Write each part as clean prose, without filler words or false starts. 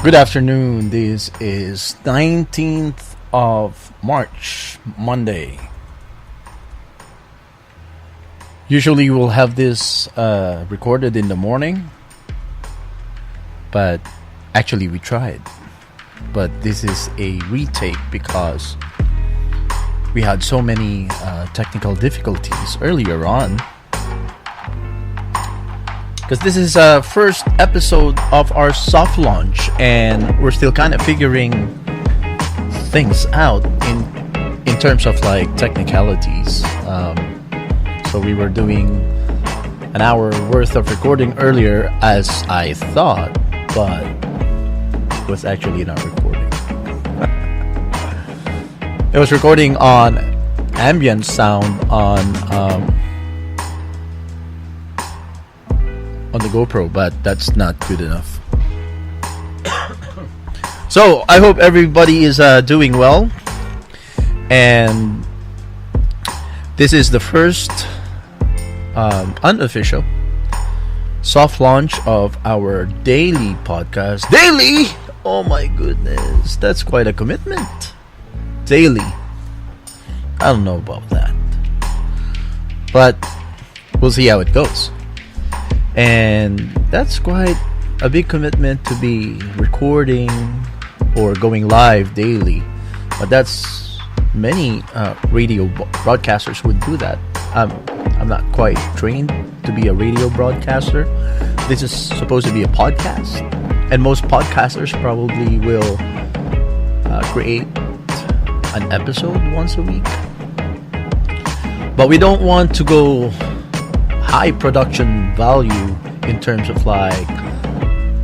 Good afternoon. This is 19th of March, Monday. Usually we'll have this recorded in the morning, but actually we tried. But this is a retake because we had so many technical difficulties earlier on. Because this is a first episode of our soft launch, and we're still kind of figuring things out in terms of like technicalities. So we were doing an hour worth of recording earlier, as I thought, but it was actually not recording. It was recording on ambient sound on the GoPro, but that's not good enough. So I hope everybody is doing well, and this is the first unofficial soft launch of our daily podcast. Daily! Oh my goodness, that's quite a commitment. Daily. I don't know about that, but we'll see how it goes. And that's quite a big commitment to be recording or going live daily. But that's many radio broadcasters would do that. I'm not quite trained to be a radio broadcaster. This is supposed to be a podcast, and most podcasters probably will create an episode once a week. But we don't want to go high production value in terms of like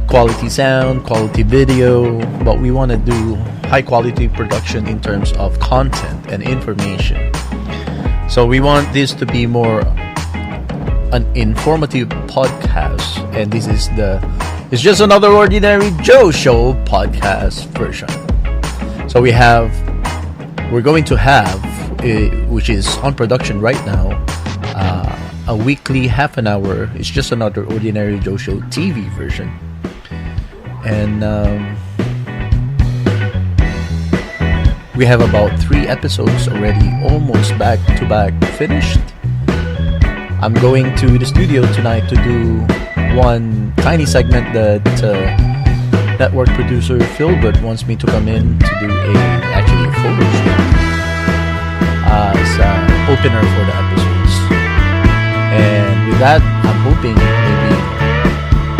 quality sound, quality video, but we want to do high quality production in terms of content and information. So we want this to be more an informative podcast, and this is it's just another ordinary Joe Show podcast version. So we're going to have, which is on production right now, a weekly half an hour. It's just another ordinary Joe Show TV version, and we have about 3 episodes already, almost back to back finished. I'm going to the studio tonight to do one tiny segment that network producer Philbert wants me to come in to do a photo shoot as opener for the episodes. And with that, I'm hoping maybe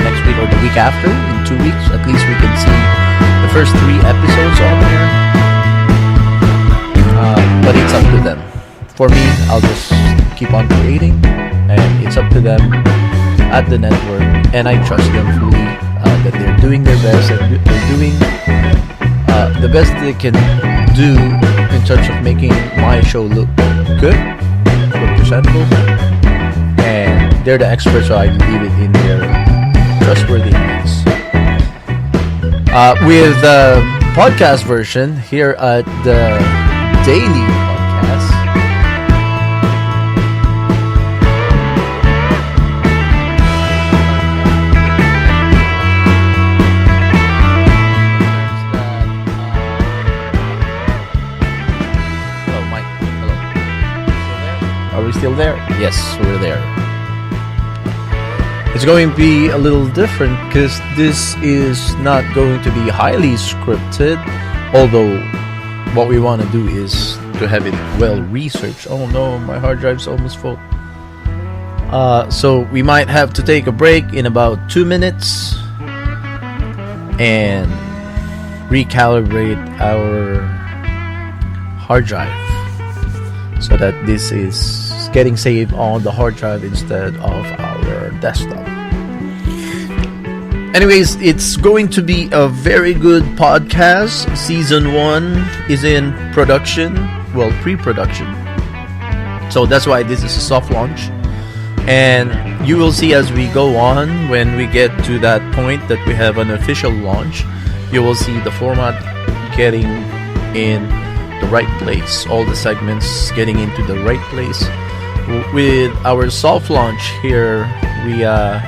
next week or the week after, in 2 weeks, at least we can see the first 3 episodes on there. But it's up to them. For me, I'll just keep on creating, and it's up to them at the network, and I trust them fully that they're doing their best, and they're doing the best they can do in terms of making my show look good, look presentable. And they're the experts, so I leave it in their trustworthy hands. With the podcast version here at the daily podcast, hello, Mike. Hello. Are we still there? Yes, we're there. It's going to be a little different because this is not going to be highly scripted, although what we want to do is to have it well researched. Oh no, my hard drive's almost full. So we might have to take a break in about 2 minutes and recalibrate our hard drive so that this is getting saved on the hard drive instead of our desktop. Anyways, it's going to be a very good podcast. Season 1 is in production, well, pre-production. So that's why this is a soft launch. And you will see as we go on, when we get to that point that we have an official launch, you will see the format getting in the right place, all the segments getting into the right place. With our soft launch here, we are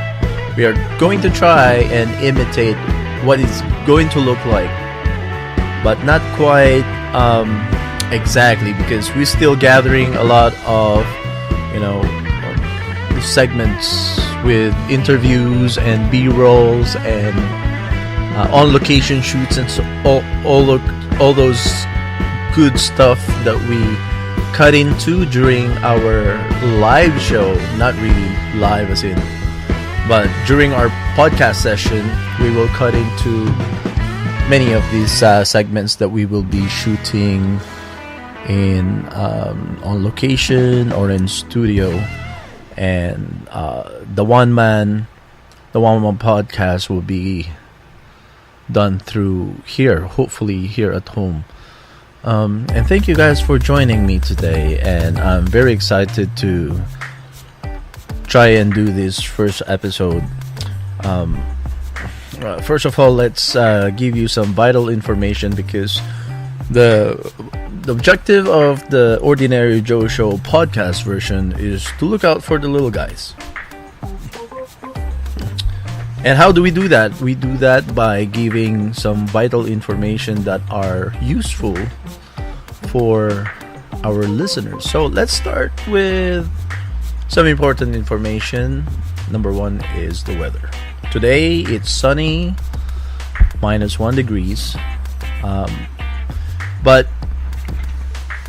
going to try and imitate what it's going to look like, but not quite exactly, because we're still gathering a lot of, segments with interviews and B-rolls and on-location shoots and so all those good stuff that we cut into during our live show. Not really live as in, but during our podcast session, we will cut into many of these segments that we will be shooting in on location or in studio. And the one man podcast will be done through here, hopefully here at home. And thank you guys for joining me today, and I'm very excited to try and do this first episode. First of all, let's give you some vital information, because the objective of the Ordinary Joe Show podcast version is to look out for the little guys. And how do we do that? We do that by giving some vital information that are useful for our listeners. So let's start with some important information. Number one is the weather. Today it's sunny, -1 degrees. But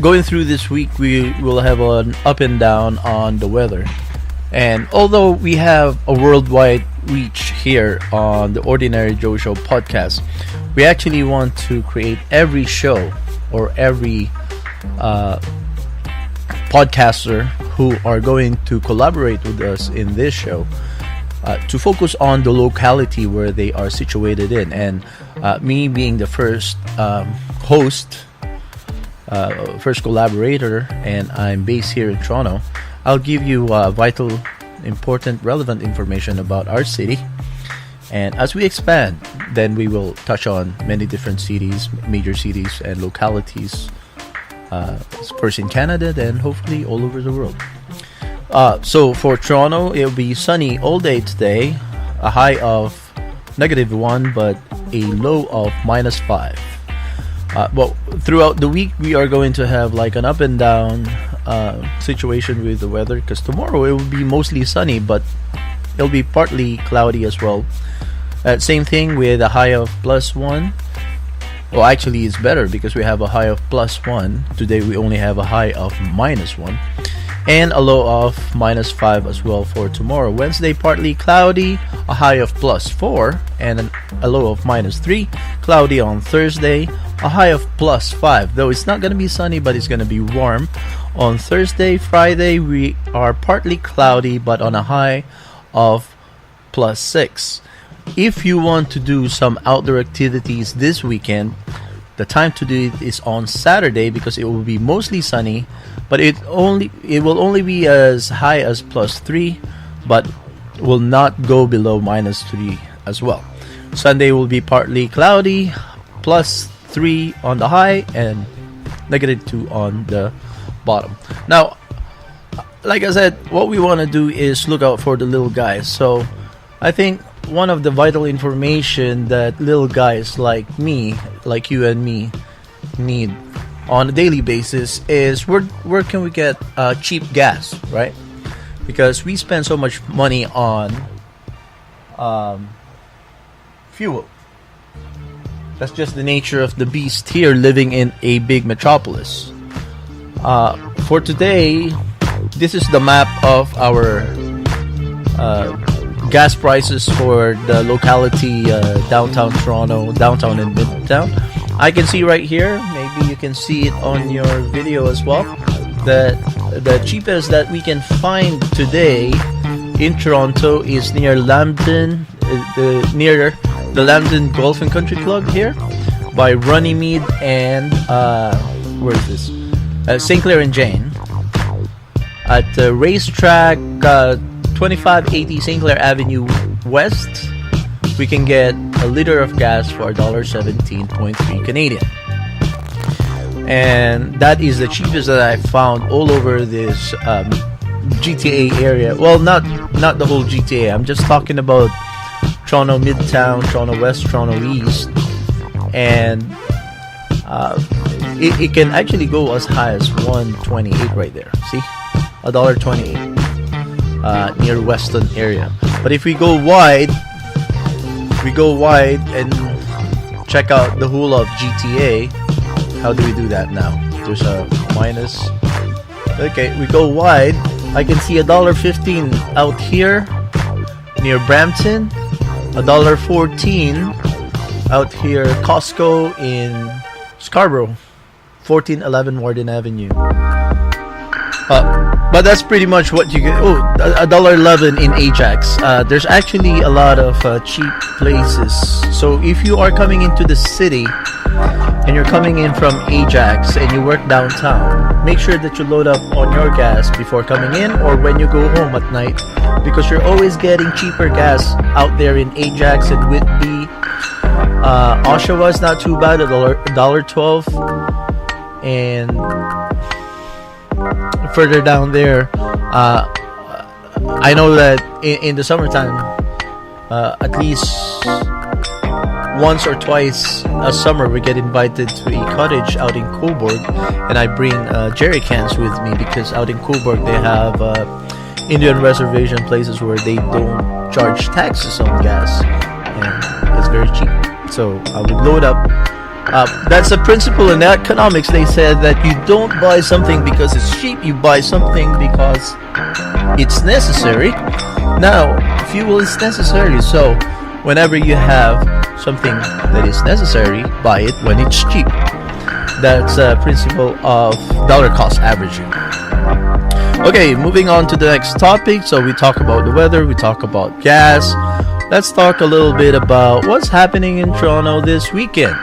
going through this week, we will have an up and down on the weather. And although we have a worldwide reach here on the Ordinary Joe Show podcast, we actually want to create every show or every podcaster who are going to collaborate with us in this show to focus on the locality where they are situated in. And me being the first host, first collaborator, and I'm based here in Toronto, I'll give you vital, important, relevant information about our city. And as we expand, then we will touch on many different cities, major cities and localities, first in Canada, then hopefully all over the world. So for Toronto, it'll be sunny all day today, a high of -1, but a low of -5. But throughout the week, we are going to have like an up and down situation with the weather, because tomorrow it will be mostly sunny, but it'll be partly cloudy as well. Same thing with a high of +1. Well, actually it's better because we have a high of +1. Today we only have a high of -1 and a low of -5 as well for tomorrow. Wednesday partly cloudy, a high of +4 and a low of -3. Cloudy on Thursday, a high of +5, though it's not going to be sunny, but it's going to be warm on Thursday. Friday we are partly cloudy, but on a high of +6. If you want to do some outdoor activities this weekend, the time to do it is on Saturday, because it will be mostly sunny, but it will only be as high as +3, but will not go below -3 as well. Sunday will be partly cloudy, +3 on the high and -2 on the bottom. Now, like I said, what we want to do is look out for the little guys. So I think one of the vital information that little guys like me, like you and me, need on a daily basis is where can we get cheap gas, right? Because we spend so much money on fuel. That's just the nature of the beast here, living in a big metropolis. For today, this is the map of our gas prices for the locality, downtown Toronto, downtown and midtown. I can see right here, maybe you can see it on your video as well, that the cheapest that we can find today in Toronto is near Lambton, near the Lambton Golf and Country Club here by Runnymede and where is this? St. Clair and Jane. At the racetrack, 2580 St. Clair Avenue West, we can get a liter of gas for $1.17.3 Canadian. And that is the cheapest that I found all over this GTA area. Well, not the whole GTA. I'm just talking about Toronto Midtown, Toronto West, Toronto East, and it can actually go as high as 128 right there. See, $1.28 near Weston area. But if we go wide and check out the whole of GTA. How do we do that now? There's a minus. Okay, we go wide. I can see $1.15 out here near Brampton, $1.14 out here Costco in Scarborough, 1411 Warden Avenue. But that's pretty much what you get. Oh, $1.11 in Ajax. There's actually a lot of cheap places. So if you are coming into the city and you're coming in from Ajax and you work downtown, make sure that you load up on your gas before coming in or when you go home at night, because you're always getting cheaper gas out there in Ajax and Whitby. Oshawa is not too bad, $1.12, and further down there, I know that in the summertime, at least once or twice a summer, we get invited to a cottage out in Cobourg, and I bring jerry cans with me because out in Cobourg they have Indian reservation places where they don't charge taxes on gas, and it's very cheap. So I would load up. That's a principle in economics. They said that you don't buy something because it's cheap, you buy something because it's necessary. Now, fuel is necessary, so whenever you have something that is necessary, buy it when it's cheap. That's a principle of dollar cost averaging. Okay, moving on to the next topic. So we talk about the weather, we talk about gas. Let's talk a little bit about what's happening in Toronto this weekend.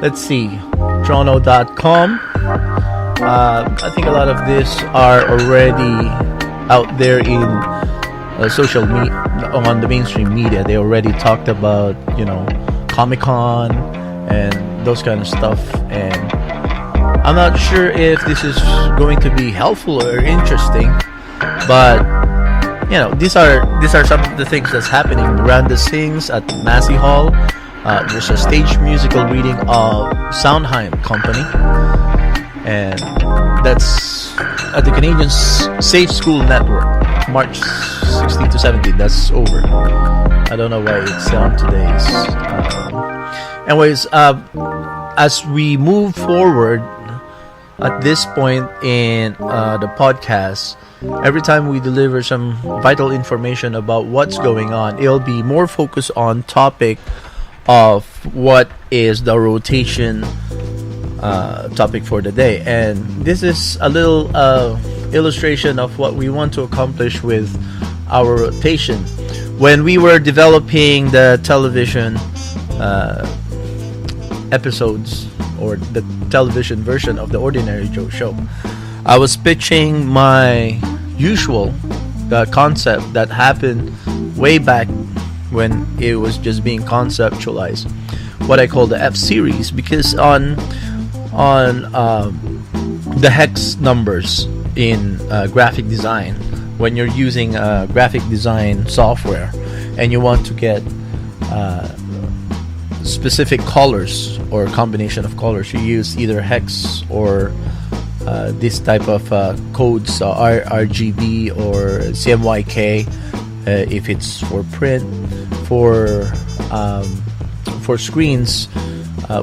Let's see, Toronto.com. I think a lot of this are already out there in social media, on the mainstream media. They already talked about, Comic-Con and those kind of stuff. And I'm not sure if this is going to be helpful or interesting, but these are some of the things that's happening. Miranda sings at Massey Hall. There's a stage musical reading of Soundheim Company, and that's at the Canadian Safe School Network, March 16 to 17. That's over. I don't know why it's on today's. Anyways, as we move forward at this point in the podcast, every time we deliver some vital information about what's going on, it'll be more focused on topic of what is the rotation topic for the day. And this is a little illustration of what we want to accomplish with our rotation. When we were developing the television episodes, or the television version of the Ordinary Joe Show, I was pitching my usual concept that happened way back when it was just being conceptualized, what I call the F series, because on the hex numbers in graphic design, when you're using graphic design software and you want to get specific colors or a combination of colors, you use either hex or this type of codes, RGB or CMYK if it's for print. For screens,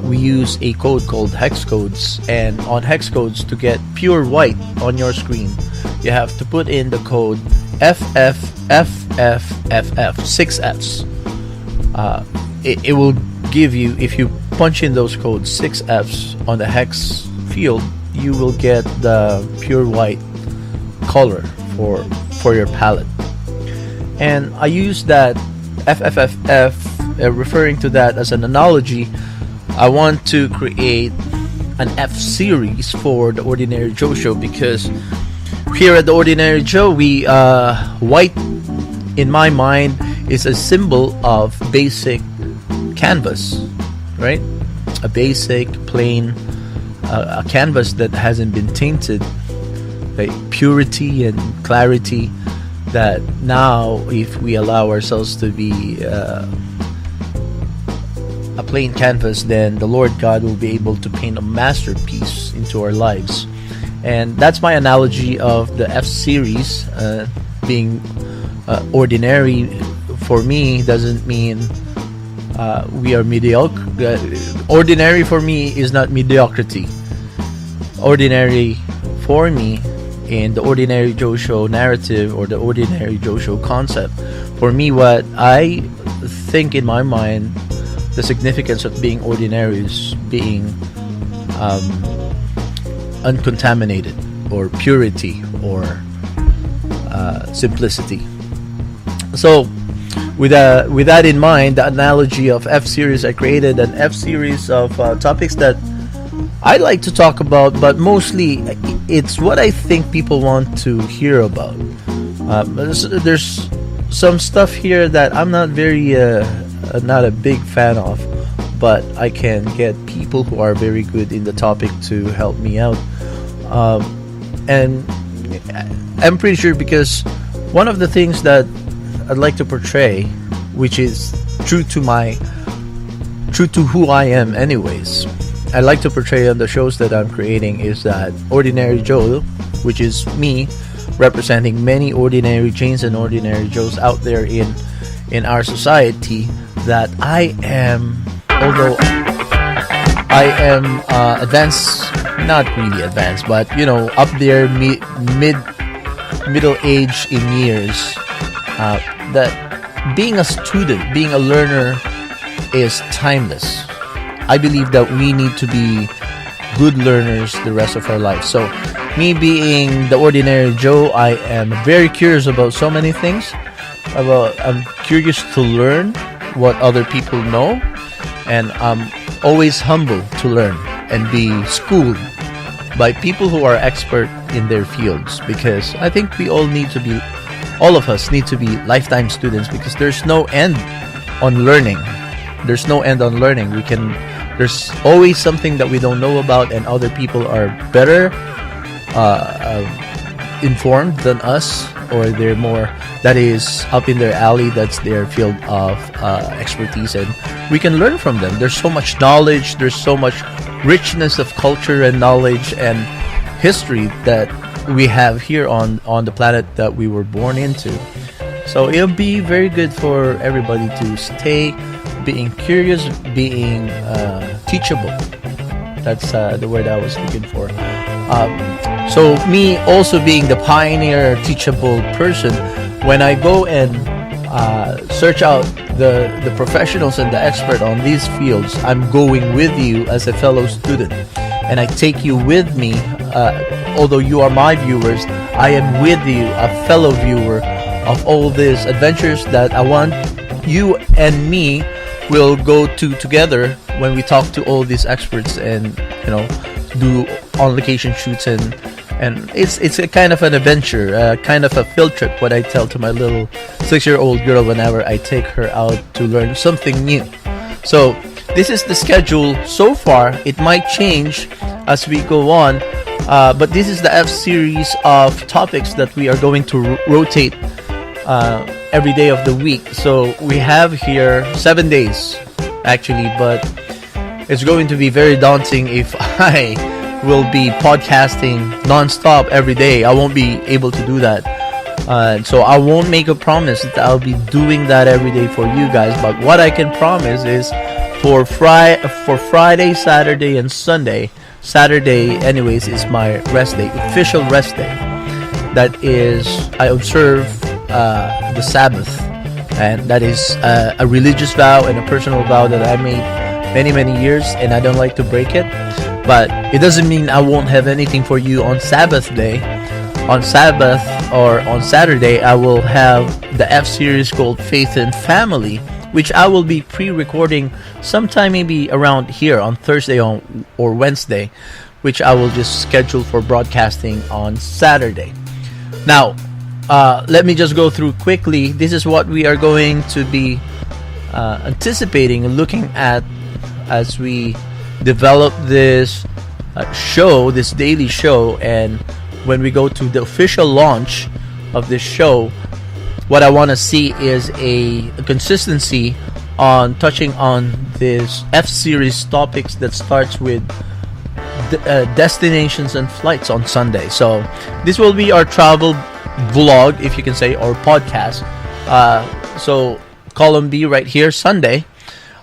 we use a code called hex codes, and on hex codes, to get pure white on your screen, you have to put in the code FFFFF, 6 Fs. It will give you, if you punch in those codes, 6 Fs on the hex field, you will get the pure white color for your palette. And I use that FFFF, referring to that as an analogy. I want to create an F series for the Ordinary Joe Show, because here at the Ordinary Joe, we white, in my mind, is a symbol of basic canvas, right? A basic, plain, a canvas that hasn't been tainted, right? Purity and clarity. that now, if we allow ourselves to be a plain canvas, then the Lord God will be able to paint a masterpiece into our lives. And that's my analogy of the F series being ordinary. For me, doesn't mean we are mediocre. Ordinary for me is not mediocrity. Ordinary for me, in the Ordinary Joe Show narrative or the Ordinary Joe Show concept, for me, what I think in my mind, the significance of being ordinary is being uncontaminated, or purity, or simplicity. So with that in mind, the analogy of F series, I created an F series of topics that I like to talk about, but mostly it's what I think people want to hear about. There's some stuff here that I'm not not a big fan of, but I can get people who are very good in the topic to help me out. And I'm pretty sure, because one of the things that I'd like to portray, which is true to who I am anyways, I like to portray on the shows that I'm creating, is that Ordinary Joe, which is me representing many ordinary Janes and ordinary Joes out there in our society, that I am, although I am advanced, not really advanced, but up there, middle age in years, that being a student, being a learner is timeless. I believe that we need to be good learners the rest of our life. So me being the Ordinary Joe, I am very curious about so many things. I'm curious to learn what other people know, and I'm always humble to learn and be schooled by people who are expert in their fields, because I think all of us need to be lifetime students, because there's no end on learning. There's no end on learning. There's always something that we don't know about, and other people are better informed than us, or they're more, that is up in their alley, that's their field of expertise, and we can learn from them. There's so much knowledge, there's so much richness of culture and knowledge and history that we have here on the planet that we were born into. So it'll be very good for everybody to stay being curious, being teachable. That's the word I was looking for. So me also being the pioneer, teachable person, when I go and search out the professionals and the expert on these fields, I'm going with you as a fellow student, and I take you with me. Although you are my viewers, I am with you, a fellow viewer of all these adventures that I want you and me will go to together when we talk to all these experts and do on location shoots, and it's a kind of an adventure, kind of a field trip, what I tell to my little 6-year-old girl whenever I take her out to learn something new. So this is the schedule so far. It might change as we go on, but this is the F series of topics that we are going to rotate every day of the week. So we have here 7 days actually, but it's going to be very daunting if I will be podcasting non-stop every day. I won't be able to do that, so I won't make a promise that I'll be doing that every day for you guys. But what I can promise is for Friday, Saturday, and Sunday. Saturday anyways is my rest day, official rest day. That is, I observe the Sabbath, and that is a religious vow and a personal vow that I made many years, and I don't like to break it. But it doesn't mean I won't have anything for you on Sabbath day. On Sabbath or on Saturday, I will have the F series called Faith and Family, which I will be pre-recording sometime maybe around here on Thursday or Wednesday, which I will just schedule for broadcasting on Saturday. Now, let me just go through quickly. This is what we are going to be anticipating and looking at as we develop this show, this daily show, and when we go to the official launch of this show, what I want to see is a consistency on touching on this F series topics that starts with destinations and flights on Sunday. So this will be our travel vlog, if you can say, or podcast. So column B right here, Sunday.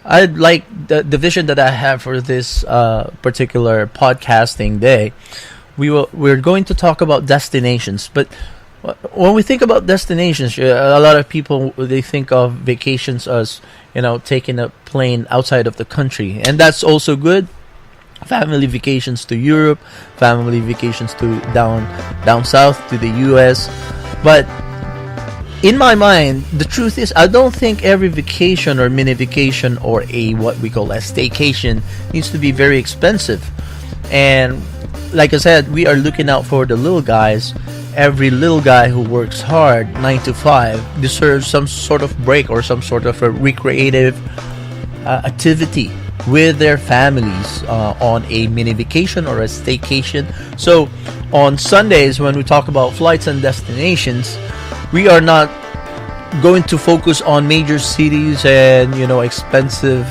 I'd like the vision that I have for this particular podcasting day. We're going to talk about destinations, but when we think about destinations, a lot of people, they think of vacations as, taking a plane outside of the country, and that's also good. Family vacations to Europe, family vacations to down south to the US. But in my mind, the truth is, I don't think every vacation or mini vacation or what we call a staycation needs to be very expensive. And like I said, we are looking out for the little guys. Every little guy who works hard 9 to 5 deserves some sort of break or some sort of a recreative activity with their families on a mini vacation or a staycation. So on Sundays, when we talk about flights and destinations, we are not going to focus on major cities and expensive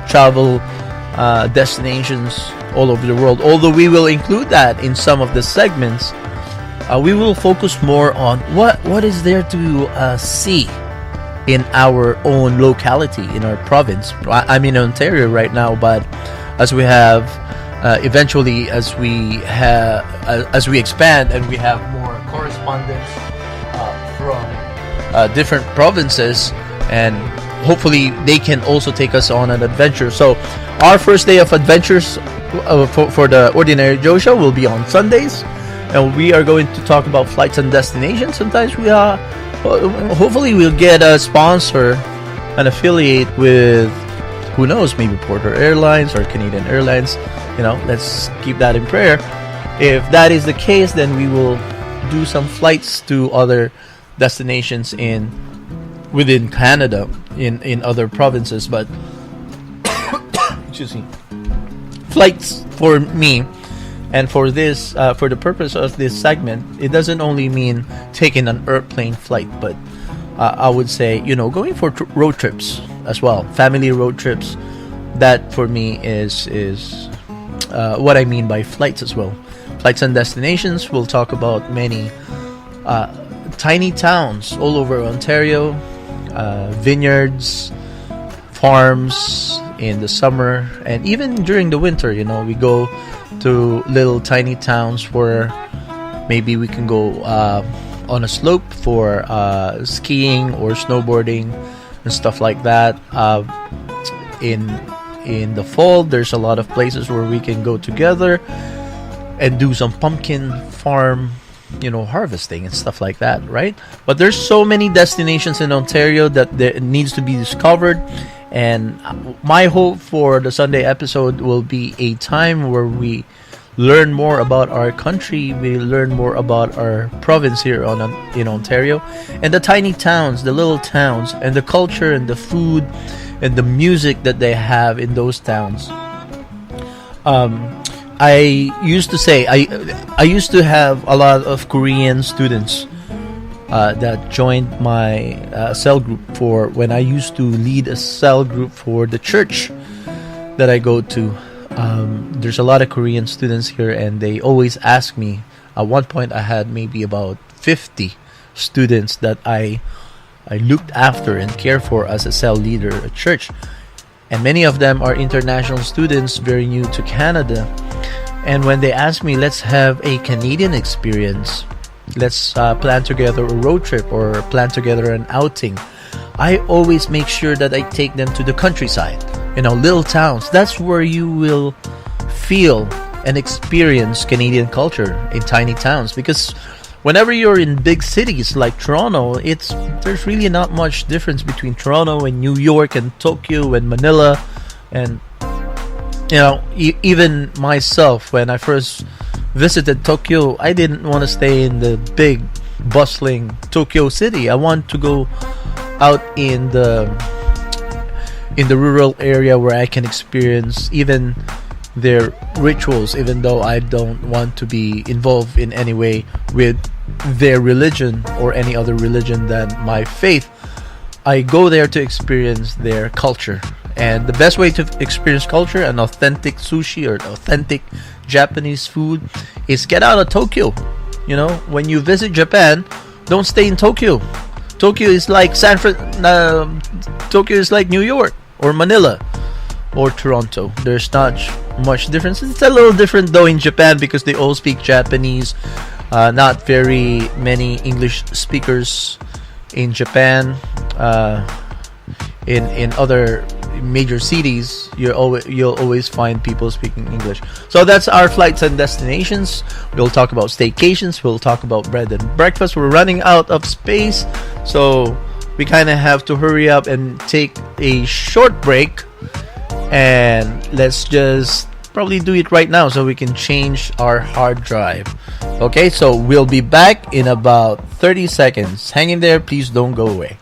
travel destinations all over the world. Although we will include that in some of the segments, we will focus more on what is there to see in our own locality, in our province. I'm in Ontario right now, but as we have eventually, as we expand and we have more correspondents from different provinces, and hopefully they can also take us on an adventure. So our first day of adventures for the Ordinary Joe Show will be on Sundays, and we are going to talk about flights and destinations. Sometimes we are hopefully we'll get a sponsor, an affiliate with, who knows, maybe Porter Airlines or Canadian Airlines. Let's keep that in prayer. If that is the case, then we will do some flights to other destinations within Canada, in other provinces. But excuse me, flights for me, and for this, for the purpose of this segment, it doesn't only mean taking an airplane flight, but I would say, going for road trips as well, family road trips. That for me is what I mean by flights as well. Flights and destinations. We'll talk about many tiny towns all over Ontario, vineyards, farms in the summer, and even during the winter. We go to little tiny towns where maybe we can go on a slope for skiing or snowboarding and stuff like that. In the fall, there's a lot of places where we can go together and do some pumpkin farm, harvesting and stuff like that, right? But there's so many destinations in Ontario that there needs to be discovered. And my hope for the Sunday episode will be a time where we learn more about our country, we learn more about our province here in Ontario, and the tiny towns, the little towns, and the culture and the food and the music that they have in those towns. I used to say, I used to have a lot of Korean students that joined my cell group for when I used to lead a cell group for the church that I go to. There's a lot of Korean students here, and they always ask me. At one point, I had maybe about 50 students that I looked after and cared for as a cell leader at church. And many of them are international students, very new to Canada. And when they ask me, let's have a Canadian experience, let's plan together a road trip or plan together an outing, I always make sure that I take them to the countryside, little towns. That's where you will feel and experience Canadian culture, in tiny towns. Because whenever you're in big cities like Toronto, there's really not much difference between Toronto and New York and Tokyo and Manila. And even myself, when I first visited Tokyo, I didn't want to stay in the big bustling Tokyo city. I want to go out in the rural area where I can experience even their rituals, even though I don't want to be involved in any way with their religion or any other religion than my faith. I go there to experience their culture. And the best way to experience culture, an authentic sushi or authentic Japanese food, is get out of Tokyo. You know, when you visit Japan, don't stay in Tokyo. Tokyo is like Tokyo is like New York or Manila or Toronto. There's not much difference. It's a little different though in Japan because they all speak Japanese. Not very many English speakers in Japan. In other major cities, you'll always find people speaking English. So that's our flights and destinations. We'll talk about staycations. We'll talk about bread and breakfast. We're running out of space, so we kind of have to hurry up and take a short break. And let's just probably do it right now so we can change our hard drive. Okay, so we'll be back in about 30 seconds. Hang in there, please don't go away.